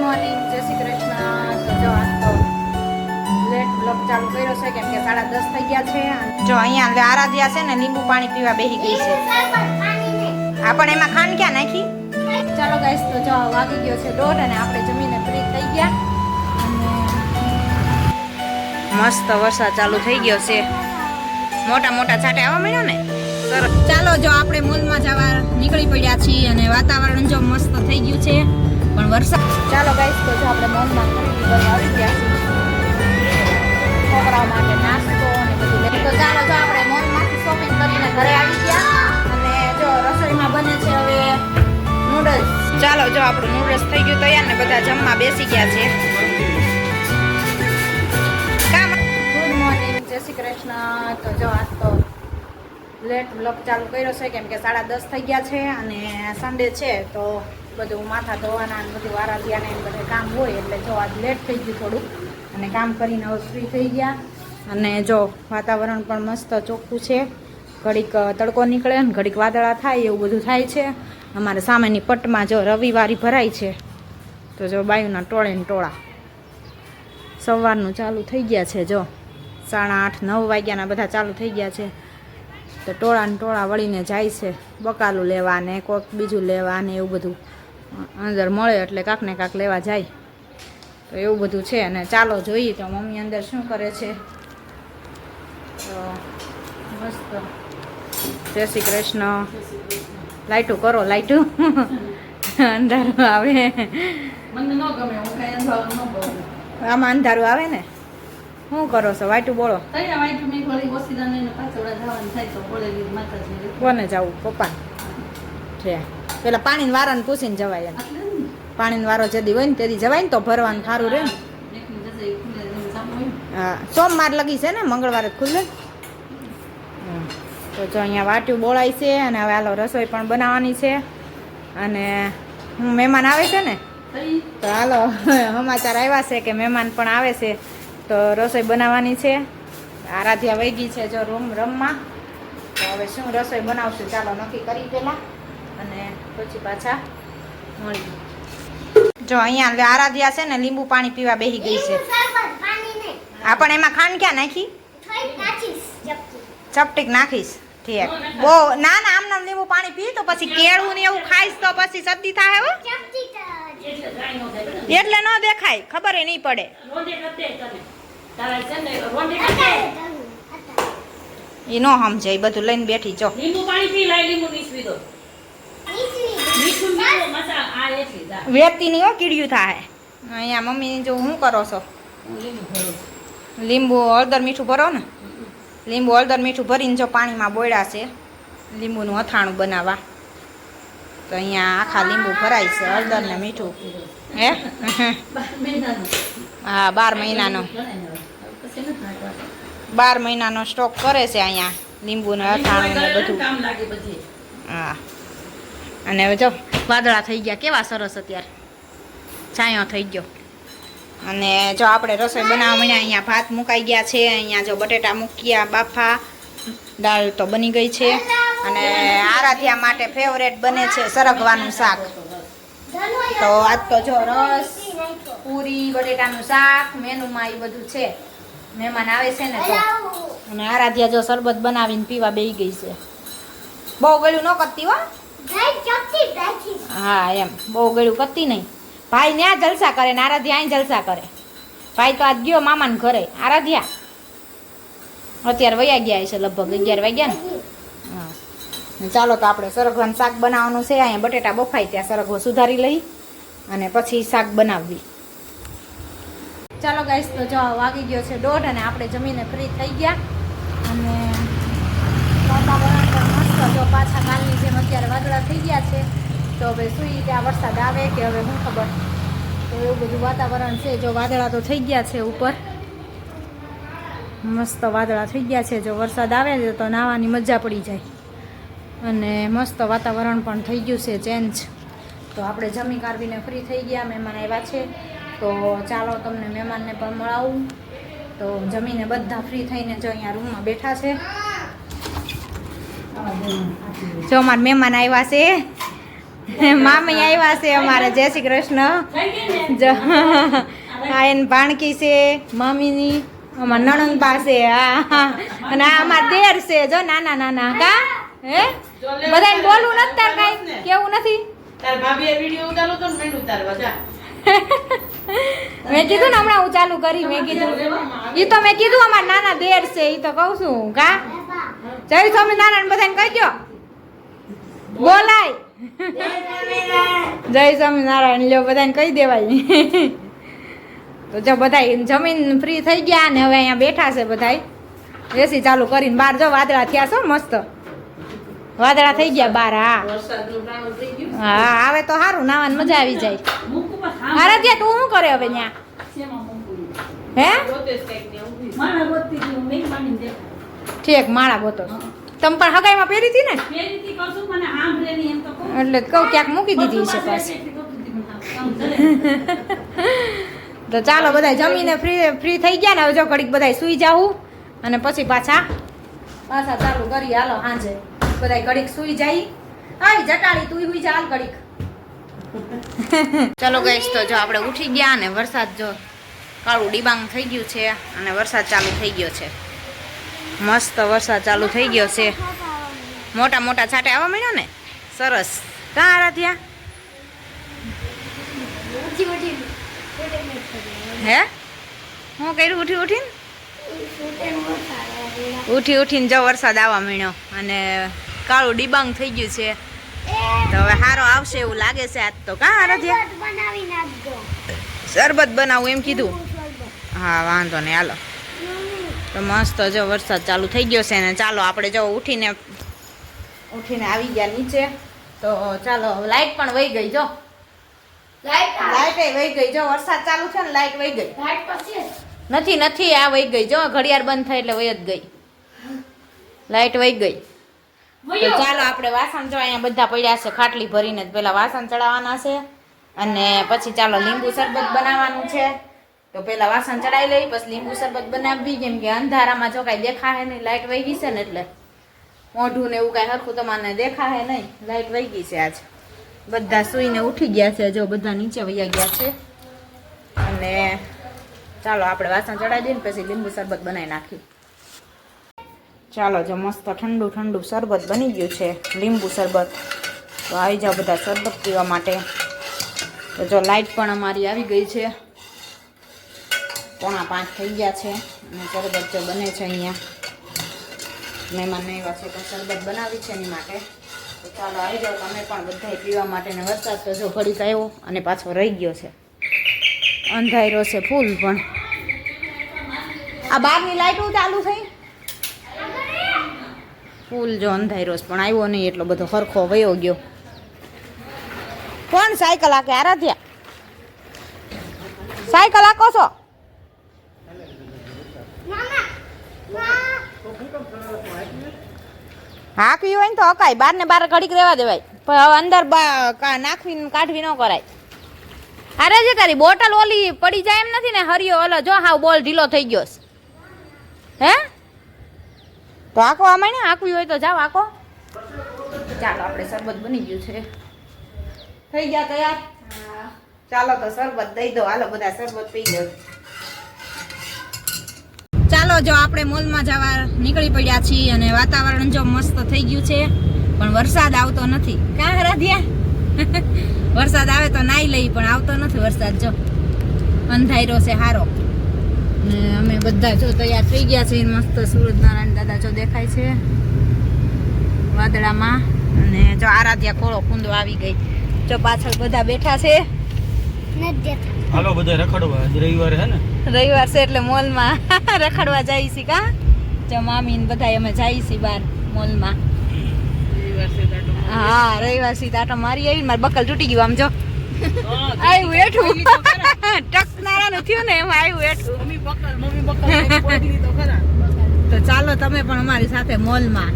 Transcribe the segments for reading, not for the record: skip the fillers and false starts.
Morning, જય શ્રી કૃષ્ણ. તો જો આજ તો લેટ બ્લોગ ચાલુ કર્યો છે કેમ કે 10:30 થઈ ગયા છે. જો અહીંયા આરાધ્યા છે ને લીંબુ પાણી પીવા બેસી ગઈ છે. આ પણ એમાં ખાંડ ક્યાં નાખી? ચાલો ગાઈસ, તો જો વાગી ગયો છે 1:30 અને આપણે જમીને ફ્રી થઈ ગયા અને મસ્ત વરસાદ ચાલુ થઈ ગયો છે. મોટા મોટા છાંટે આવવા મળ્યો ને. સરસ. ચાલો જો આપણે મોલમાં જવા નીકળી પડ્યા છીએ અને વાતાવરણ જો મસ્ત થઈ ગયું છે પણ વરસાદ. ચાલો ગાઈસ, તો જો આપણે મોલમાં ખરીદી કરવા આવી ગયા છીએ છોકરાઓ માટે નાસ્તો અને બધું. તો ચાલો જો આપણે મોલમાંથી શોપિંગ કરીને ઘરે આવી ગયા અને જો રસોઈમાં બને છે હવે નૂડલ્સ. ચાલો જો આપણું નૂડલ્સ થઈ ગયું તૈયાર ને બધા જમવા બેસી ગયા છે. ગુડ મોર્નિંગ, જય શ્રી કૃષ્ણ. તો જો આજ તો લેટ બ્લોગ ચાલુ કર્યો છે કેમ કે 10:30 થઈ ગયા છે અને સન્ડે છે તો બધું માથા ધોવાના અને બધું આરાધ્યાને બધે કામ હોય એટલે જો આજ લેટ થઈ ગયું થોડુંક અને કામ કરીને હવે ફ્રી થઈ ગયા. અને જો વાતાવરણ પણ મસ્ત ચોખ્ખું છે. ઘડીક તડકો નીકળે ને ઘડીક વાદળા થાય એવું બધું થાય છે. અમારે સામેની પટમાં જો રવિવારી ભરાય છે તો જો બાયુના ટોળે ને ટોળા સવારનું ચાલુ થઈ ગયા છે. જો 8:30 9 વાગ્યાના બધા ચાલુ થઈ ગયા છે તો ટોળા ને ટોળા વળીને જાય છે બકાલું લેવા ને કોઈક બીજું લેવા ને એવું બધું અંદર મળે એટલે કાંક ને કાંક લેવા જાય તો એવું બધું છે. અને ચાલો જોઈએ તો મમ્મી અંદર શું કરે છે. તો મસ્ત જય શ્રી કૃષ્ણ. લાઈટું કરો, લાઈટું અંધારું આવે મને ન ગમે. આમાં અંધારું આવે ને. શું કરો છો? વાઈટું બોલો. કોને જવું? પપ્પા છે. પેલા પાણી વારાને પૂછીને જવાય. પાણીનો વારો જદી હોય ને તેથી જવાય ને તો ભરવાનું સારું રહે ને. હા, સોમવાર લગી છે ને, મંગળવારે ખુલ્લે. તો જો અહીંયા વાટ્યું બોળાય છે અને હવે હાલો રસોઈ પણ બનાવવાની છે. અને મહેમાન આવે છે ને તો હાલો સમાચાર આવ્યા છે કે મહેમાન પણ આવે છે તો રસોઈ બનાવવાની છે. આરાધ્યા વહી ગઈ છે જો રમમાં. તો હવે શું રસોઈ બનાવશું ચાલો નક્કી કરી પહેલાં અને પછી પાછા મળી. જો અહીંયા આરાધ્યા છે ને લીંબુ પાણી પીવા બેસી ગઈ છે. આ પણ એમાં ખાંડ ક્યાં નાખી? ચપટીક નાખીશ. ઠીક. બહુ ના ના આમ લીંબુ પાણી પી તો પછી કેળું ને એવું ખાઈશ તો પછી શરદી થાય. હવે એટલે ન દેખાય, ખબર નહીં પડે. એ નો સમજે, એ બધું લઈને બેઠી. જો વેતી નહીં હો, કીડ્યું થાય. અહીંયા મમ્મી જો શું કરો છો? લીંબુ હળદર મીઠું ભરો ને. લીંબુ હળદર મીઠું ભરીને જો પાણીમાં બોળ્યા છે લીંબુનું અથાણું બનાવવા. તો અહીંયા આખા લીંબુ ભરાય છે હળદર ને મીઠું. હે હા, 12 મહિનાનો 12 મહિનાનો સ્ટોક કરે છે અહીંયા લીંબુને અથાણું ને બધું. હા, અને હવે જો વાદળા થઈ ગયા કેવા સરસ. અત્યારે છાંયો થઈ ગયો અને જો આપણે રસોઈ બનાવવા માંડ્યા. અહીંયા ભાત મુકાઈ ગયા છે. અહીંયા જો બટેટા મૂક્યા બાફા. દાળ તો બની ગઈ છે અને આરાધ્યા માટે ફેવરેટ બને છે સરગવાનું શાક. તો આજ તો જો રસ, પૂરી, બટેટાનું શાક મેનુમાં એ બધું છે. મહેમાન આવે છે ને તો. અને આરાધ્યા જો શરબત બનાવીને પીવા બેસી ગઈ છે. બહુ ગળ્યું ન કરતી હો. હા એમ બહુ ગળ્યું કરતી નહીં. ભાઈ ને આ જલસા કરે ને આરાધ્યા અહીં જલસા કરે. ભાઈ તો આજ ગયો મામાને ઘરે. આરાધ્યા અત્યારે વયા ગયા છે લગભગ 11 વાગ્યા ને. હા, ચાલો તો આપણે સરગવાનું શાક બનાવવાનું છે. અહીંયા બટેટા બફાય ત્યાં સરગવો સુધારી લઈ અને પછી શાક બનાવવી. ચાલો ગાઈસ, તો જો વાગી ગયો છે 1:30 અને આપણે જમીને ફ્રી થઈ ગયા અને વાતાવરણ પણ મસ્ત. જો પાછા કાલની જેમ અત્યારે વાદળા થઈ ગયા છે તો હવે સુઈ ત્યાં વરસાદ આવે કે હવે શું ખબર. તો એવું બધું વાતાવરણ છે. જો વાદળા તો થઈ ગયા છે ઉપર, મસ્ત વાદળા થઈ ગયા છે. જો વરસાદ આવે છે તો નાહવાની મજા પડી જાય અને મસ્ત વાતાવરણ પણ થઈ ગયું છે ચેન્જ. તો આપણે જમી કાઢીને ફ્રી થઈ ગયા. મહેમાન આવ્યા છે તો ચાલો તમને મહેમાનને પણ મળાવું. તો જમીને બધા ફ્રી થઈને જો અહીંયા રૂમમાં બેઠા છે. જો અમારા મહેમાન આવ્યા છે મામી આવ્યા છે અમારે. જય શ્રી કૃષ્ણ. જો આ એન ભાણકી છે મમ્મીની, અમાર નણંદ પાસે. હા, અને આ અમાર દેર છે જો નાના નાના. કા હે બધાને બોલવું નથી તાર કાઈ કેવું નથી. તાર ભાભીએ વિડિયો ઉતારો તો મેં ઉતારવા જા. મેં કીધું ને હમણાં હું ચાલુ કરી. મેં કીધું ઈ તો મેં કીધું અમાર નાના દેર છે ઈ તો કહું છું. કા જય સ્વામિનારાયણ બધાને કહી દો. બોલાય જય સ્વામિનારાયણ લ્યો બધાને કહી દેવાય. તો જો બધા જમીન ફ્રી થઈ ગયા ને હવે અહીંયા બેઠા છે બધા એસી ચાલુ કરીને. બહાર જો વાદળા થયા છો મસ્ત વાદળા થઈ ગયા બહાર. હા હા આવે તો સારું નાવાની મજા આવી જાય. આરાધ્યા તું શું કરે હવે ત્યાં? હે ઠીક માળા ગોતો. તમે પણ હગાઈમાં પહેરી હતી ને એટલે કહું ક્યાંક મૂકી દીધી છે પાછી. તો ચાલો બધા જમીને ફ્રી થઈ ગયા ને હવે જો ઘડીક બધા સુઈ જાવું અને પછી પાછા ચાલુ કરી. હાલો સાંજે બધા ઘડીક સુઈ જાય. આવી જટાળી તું સુઈ જા હાલ ઘડીક. ચાલો ગાઈસ તો જો આપણે ઉઠી ગયા ને વરસાદ જો કાળું ડિબાંગ થઈ ગયું છે અને વરસાદ ચાલુ થઈ ગયો છે. મસ્ત વરસાદ ચાલુ થઈ ગયો છે. મોટા મોટા છાંટે આવવા માંડ્યા ને સરસ. કાં આરાધ્યા હે હું કર્યું ઉઠી ઉઠીને ઉઠીને જો વરસાદ આવવા માંડ્યો અને કાળું ડિબાંગ થઈ ગયું છે. તો હવે સારો આવશે એવું લાગે છે આજ તો. કાં આરાધ્યા શરબત બનાવું એમ કીધું. હા વાંધો નહીં હાલો. તો મસ્ત જો વરસાદ ચાલુ થઈ ગયો છે ને ચાલો આપણે જો ઉઠીને આવી ગયા નીચે. તો ચાલો લાઈટ પણ વહી ગઈ જો. લાઈટ વહી ગઈ જો વરસાદ ચાલુ છે ને લાઈટ વહી ગઈ. નથી આ વહી ગઈ જો ઘડિયાળ બંધ થાય એટલે વહી જ ગઈ. લાઈટ વહી ગઈ. તો ચાલો આપણે વાસણ જો અહીંયા બધા પડ્યા છે ખાટલી ભરીને જ પેલા વાસણ ચડાવવાના છે અને પછી ચાલો લીંબુ શરબત બનાવવાનું છે. તો પેલા વાસણ ચડાવી લઈ પછી લીંબુ શરબત બનાવવી કેમ કે અંધારામાં જો કાંઈ દેખાય નહીં. લાઈટ વહી ગઈ છે ને એટલે મોઢું ને એવું કાંઈ હરખું તમને દેખાય નહીં. લાઈટ વહી ગઈ છે આજ. બધા સૂઈને ઉઠી ગયા છે જો બધા નીચે વયા ગયા છે. અને ચાલો આપણે વાસણ ચડાવી દઈએ ને પછી લીંબુ શરબત બનાવી નાખી. ચાલો જો મસ્ત ઠંડુ ઠંડુ શરબત બની ગયું છે લીંબુ શરબત. તો આવી જાઓ બધા શરબત પીવા માટે. તો જો લાઈટ પણ અમારી આવી ગઈ છે. 4:45 થઈ ગયા છે અને શરબત જો બને છે અહીંયા. મહેમાન એવા છે તો શરબત બનાવી છે એની માટે. તો ચાલો આવી જાઓ તમે પણ બધા પીવા માટે. ને વરસાદ તો જો ઘડીક આવ્યો અને પાછો રહી ગયો છે. અંધારો છે ફૂલ. પણ આ બહારની લાઈટો ચાલુ થઈ ફૂલ જો અંધારો પણ આવ્યો નહીં એટલો બધો સરખો વયો ગયો. કોણ સાયકલ હાકે? આરાધ્યા સાયકલ હાકો છો? હાંકવી હોય ને તો હકાય. બાર ને બાર ઘડીક રહેવા દેવાય પણ હવે અંદર નાખવી કાઢવી ન કરાય. અરે જે તારી બોટલ ઓલી પડી જાય એમ નથી ને હરિયો ઓલો જો હાવ બોલ ઢીલો થઈ ગયો હે. તો આખો આમાં ને આખવી હોય તો જાઓ આખો. ચાલો આપણે શરબત બની ગયું છે. થઈ ગયા તૈયાર. ચાલો તો શરબત દઈ દો. હાલો બધા શરબત પી દો. ચાલો જો આપણે મોલમાં જવા નીકળી પડ્યા છીએ અને વાતાવરણ જો મસ્ત થઈ ગયું છે પણ વરસાદ આવતો નથી. કાં હરાધ્યા? વરસાદ આવે તો નાઈ લઈ પણ આવતો નથી વરસાદ. જો અંધારો છે હારો. ને અમે બધા જો તૈયાર થઈ ગયા છે મસ્ત. સૂરજનારાયણ દાદા જો દેખાય છે વાદળામાં. અને જો આરાધ્યા ખોળો કુંદો આવી ગઈ. જો પાછળ બધા બેઠા છે. હાલો બધા રખડવા. રવિવાર હે ને રવિવાર છે એટલે મોલમાં રખડવા જઈએ છીએ. કા જો મામી ને બધા અમે જઈએ છીએ બહાર મોલમાં. હા રવિવાર છે આટો મારી આવી. મારે બકલ તૂટી ગયું આમ જો આવ્યું એઠું ટકનારાનું થયું ને એમાં આવ્યું એઠું. તો ચાલો તમે પણ અમારી સાથે મોલમાં.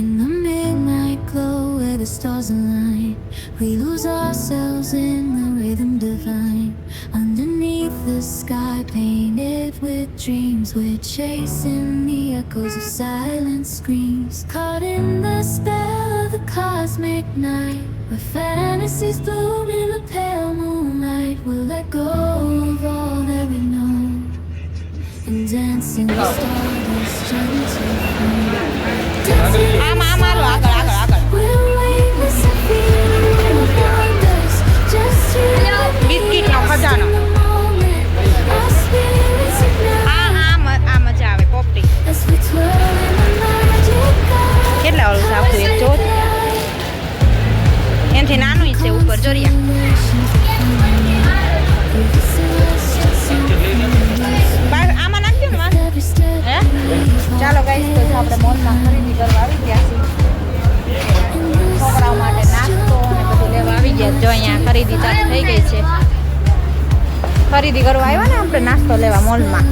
In the midnight glow where the stars align, we lose ourselves in the rhythm divine. Underneath beneath the sky, painted with dreams. We're chasing the echoes of silent screams, caught in the spell of the cosmic night, where fantasies bloom in the pale moonlight. We'll let go of all that we know and dance in the stardust gentle flame. We're weightless and feeling wonders, just you and me બિસ્કિટનો ખજાનો. in the moment. Our spirits ignite આ મજા આવે પોપટી. as we twirl in the magic light. કેટલા વાળું છે આખું એક જો એનાથી નાનું છે ઉપર જોરિયા. આમાં નાખજો ને માં. Every step હે ચાલો ગાઈસ તો જો આપણે મોલમાં ખરીદી કરવા આવી ગયા છીએ. છોકરાઓ માટે નાસ્તો અને બધું લેવા આવી ગયા. જો અહીંયા ખરીદી ચાલુ થઈ ગઈ છે. ખરીદી કરવા આવ્યા ને આપણે નાસ્તો લેવા મોલમાં.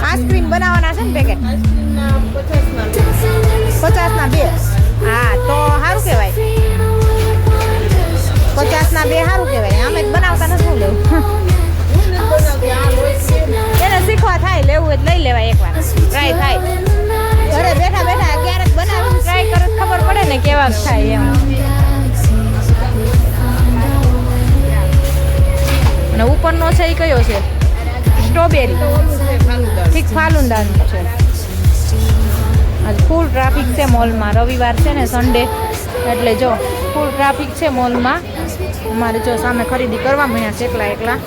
આઈસ્ક્રીમ બનાવવાના છે ને પેકેટ 50ના 2. હા તો સારું કહેવાય. 50ના 2 સારું કહેવાય. અમે જ બનાવતા નથી શું લેવું. એને શીખવા થાય લેવું હોય તો લઈ લેવાય એકવાર ટ્રાય થાય. ઘરે બેઠા બેઠા ક્યારેક બનાવીને ટ્રાય કરે તો ખબર પડે ને કેવા થાય એમ. અને ઉપરનો છે એ કયો છે સ્ટ્રોબેરી ઠીક ફાલુદાનું છે. આજ ફૂલ ટ્રાફિક છે મોલમાં. રવિવાર છે ને સન્ડે એટલે જો ફૂલ ટ્રાફિક છે મોલમાં. અમારે જો સામે ખરીદી કરવા મળ્યા છે એકલા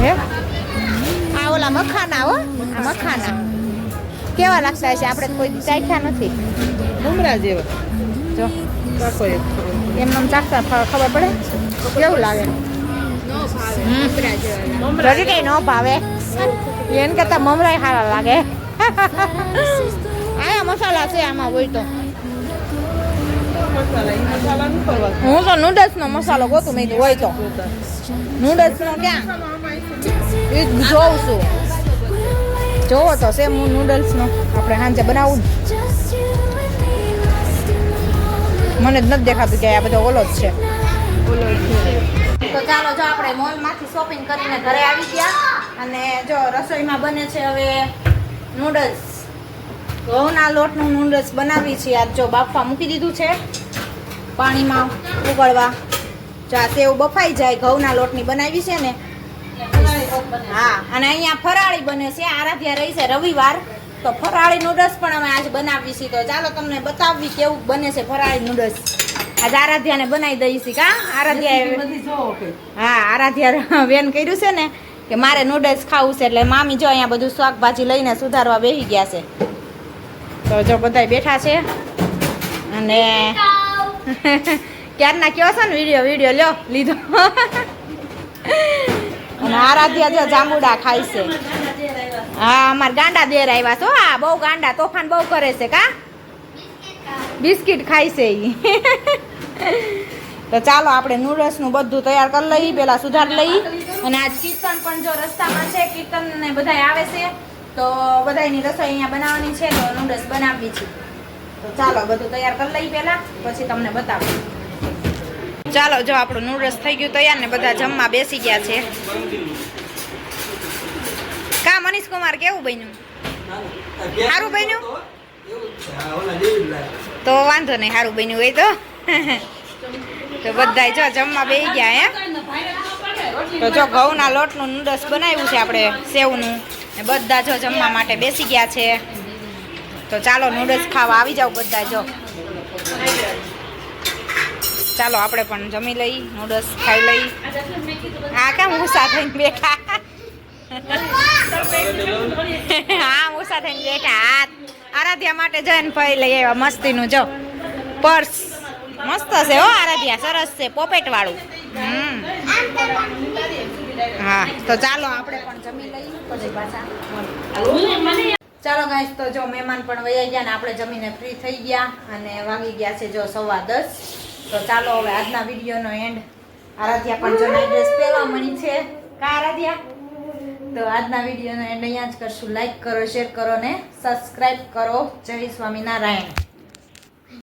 હે. આ ઓલા મખાના હો આ મખાના કેવા લાગતા હશે? આપણે કોઈ દી ચાખ્યા નથી. મમરા જેવા જો કાકો એક એમને ચાખતા ખબર પડે કેવું લાગે. રડી કઈ ન ભાવે એને કરતા મમરાય સારા લાગે. આયા મસાલા છે આમાં હોય તો. મસાલા ઈ મસાલા નું કરવા હું તો નૂડલ્સનો મસાલો ગોતું મેં કીધું હોય તો. નૂડલ્સનો ક્યાં એ જ જોઉં છું. જોવો તો સેમ નૂડલ્સનો આપણે સાંજે બનાવું ને. મને જ નથી દેખાતું કે આ બધો ઓલો જ છે. તો ચાલો જો આપણે મોલમાંથી શોપિંગ કરીને ઘરે આવી ગયા અને જો રસોઈમાં બને છે હવે નૂડલ્સ. ઘઉંના લોટનું નૂડલ્સ બનાવી છીએ. આજ જો બાફવા મૂકી દીધું છે પાણીમાં ઉકળવા. જો આ સેવ બફાઈ જાય ઘઉંના લોટની બનાવી છે ને. હા અને અહીંયા ફરાળી બને છે. આરાધ્યા રહી છે રવિવાર તો ફરાળી નૂડલ્સ પણ અમે આજ બનાવી છીએ. તો ચાલો તમને બતાવવી કેવું બને છે ફરાળી નૂડલ્સ. આજ આરાધ્યાને બનાવી દઈ છીએ. કા આરાધ્યા બધી જોવો કે હા આરાધ્યા વેન કર્યું છે ને કે મારે નૂડલ્સ ખાવું છે એટલે મામી જો અહીંયા બધું શાકભાજી લઈને સુધારવા બેસી ગયા છે. તો જો બધાય બેઠા છે અને ક્યારના કયો છે ને વિડીયો લ્યો લીધો. અને આરાધ્યા જો જાંબુડા ખાય છે. હા અમાર ગાંડા દેર આવ્યા છો. હા બહુ ગાંડા તોફાન બહુ કરે છે. કા બિસ્કિટ ખાય છે ઈ. તો ચાલો આપણે નૂડલ્સનું બધું તૈયાર કરી લઈએ પેલા સુધાર લઈ. અને આજ કીર્તન પણ જો રસ્તામાં છે. કીર્તન ને બધાય આવે છે તો બધાયની રસોઈ અહીંયા બનાવવાની છે તો નૂડલ્સ બનાવવી છે. તો ચાલો બધું તૈયાર કરી લઈએ પહેલા પછી તમને બતાવું. ચાલો જો આપણું નૂડલ્સ થઈ ગયું તૈયાર ને બધા જમવા બેસી ગયા છે. કા મનીષ કુમાર કેવું બન્યું? સારું બન્યું તો વાંધો નહીં. સારું બન્યું હોય તો બધા જો જમવા બેસી ગયા હે. તો જો ઘઉંના લોટનું નૂડલ્સ બનાવ્યું છે આપણે સેવનું ને બધા જો જમવા માટે બેસી ગયા છે. તો ચાલો નૂડલ્સ ખાવા આવી જાવ બધા. જો ચાલો આપણે પણ જમી લઈ નૂડલ્સ ખાઈ લઈ. હા કામ ઉષા થઈને બેઠા. હા ઉષા થઈને બેઠા. હાથ આરાધ્યા માટે જઈને ભાઈ લઈ આવ્યા મસ્તીનું જો પર્સ. મસ્ત છે હો આરાધ્યા સરસ છે પોપેટ વાળું. હા તો ચાલો આપણે પણ જમી લઈ પછી પાછા. ચાલો ગાઈસ તો જો મહેમાન પણ વયા ગયા ને આપણે જમીને ફ્રી થઈ ગયા અને વાગી ગયા છે જો 10:15. તો ચાલો હવે આજના વિડીયોનો એન્ડ. આરાધ્યા પણ જો નાઈ ડ્રેસ પહેરવા મળી છે. કા આરાધ્યા? તો આજના વિડીયોનો એન્ડ અહીંયા જ કરશું. લાઈક કરો, શેર કરો ને સબસ્ક્રાઈબ કરો. જય સ્વામિનારાયણ.